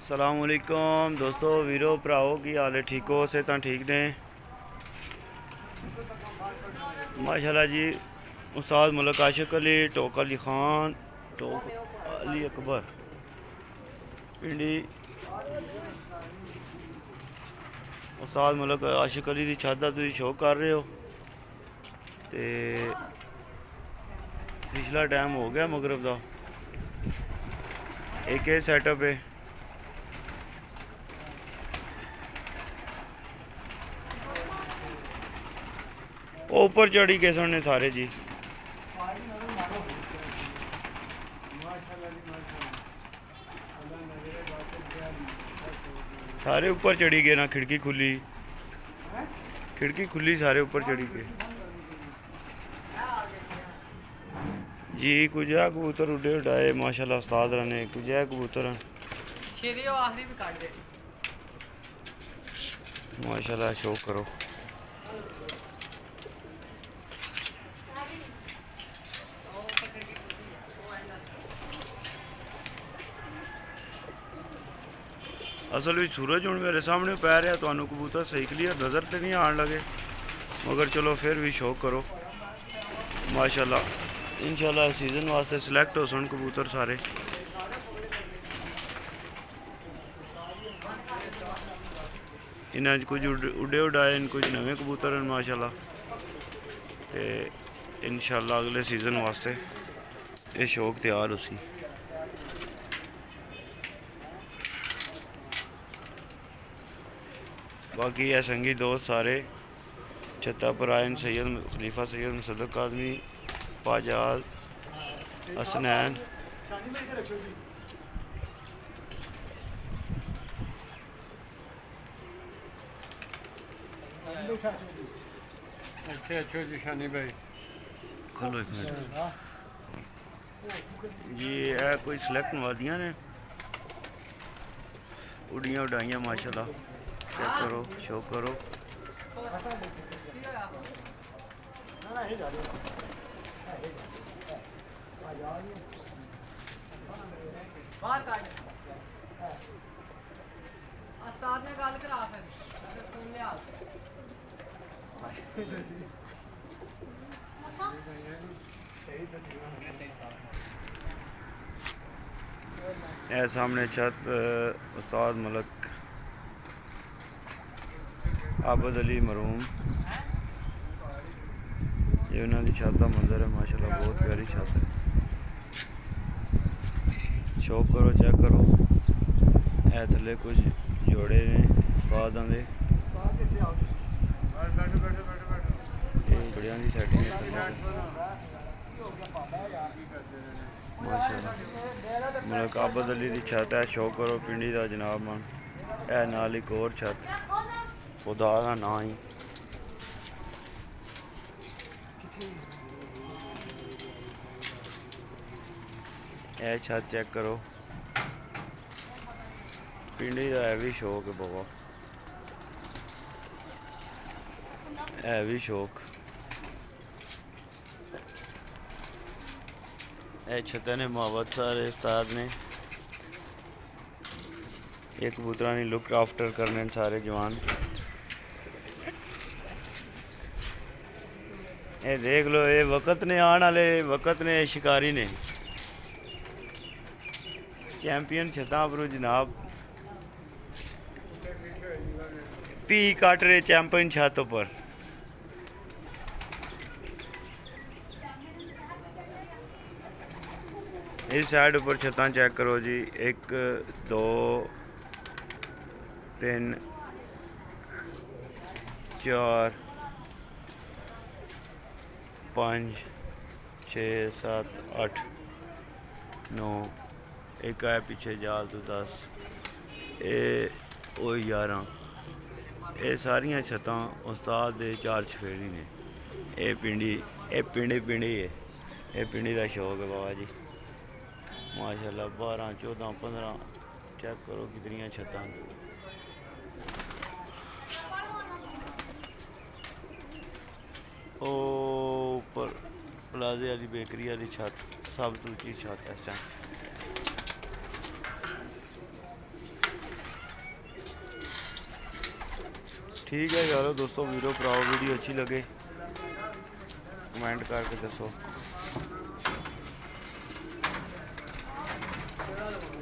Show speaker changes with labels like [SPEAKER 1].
[SPEAKER 1] सलामुअलैकुम दोस्तों वीरो भराओ की हाल है ठीक हो सेहत ठीक ने माशाल्लाह जी। उस्ताद मलक आशिक अली टोक अली खान टोक अली अकबर पिंडी उस्ताद मलक आशिक अली की छत का तुम शो कर रहे हो तो पिछला टाइम हो गया मगरब का एक सैटअप है। ऊपर चढ़ी गए सन सारे जी। सारे ऊपर चढ़ी गए ना खिड़की खुली सारे ऊपर चढ़ी गए जी। कुछ है कबूतर उड़े उड़ाए माशाल्लाह उस्ताद ने कुछ है कबूतर माशाल्लाह शो करो। असल में सूरज हूँ मेरे सामने पै रहा तो कबूतर सही क्लियर नज़र तो नहीं आन लगे मगर चलो फिर भी शौक करो माशाल्लाह। इंशाल्लाह सीज़न वास्ते सिलेक्ट हो सन कबूतर सारे। इन्हें कुछ उड़े उड़ाए कुछ नवे कबूतर हैं माशाल्लाह तो इंशाल्लाह अगले सीज़न वास्ते ये शौक तैयार उसी। बाकी है संगी दोस्त सारे छत्ता पर आयन सैयद खलीफा सैयद मुसद्दक आदमी पाजाज हसनैन खलो एक मिनट जी। है कोई सिलेक्ट नवादियाँ ने उड़ियाँ उड़ाइयाँ माशाल्लाह चेक करो शो करो। ए सामने छत उस्ताद मलक आबद अली मरूम ये उन्होंने छत का मंजर है माशाल्लाह बहुत प्यारी छत है। शौक करो चेक करो। ए थले कुछ जोड़े ने उस्ताद दे बड़िया की सैटिंग माशाल्लाह। मलक आबद अली की छत है शौक करो पिंडी का जनाब मन है नाल एक और छत खुदा का ना ही ए छत चेक करो पिंडी का है भी शौक है बाबा है भी शौक। ए छत्ता ने मोहब्बत सारे उस्ताद ने ये कबूतरा ने लुक आफ्टर करने सारे जवान। ये देख लो ये वक्त ने आने वाले वक्त ने शिकारी ने चैंपियन छत्ता पर जनाब पी काट रहे चैंपियन छत पर। इस साइड ऊपर छत्ता चेक करो जी 1 2 3 4 5 6 7 8 9 एक है पीछे जाल तो 10 ये 11 ये सारिया छत्तां उस्ताद दे 4 चफेरी ने। ये पिंडी है ये पिंडी का शौक है बाबा जी माशाल्लाह 12 14 15 चेक करो कितनी छत्तां। ऊपर प्लाजे वाली बेकरी वाली छत सब तो उची छत है। ठीक है यारो दोस्तों, वीडियो भराओ, वीडियो अच्छी लगे कमेंट करके दसो।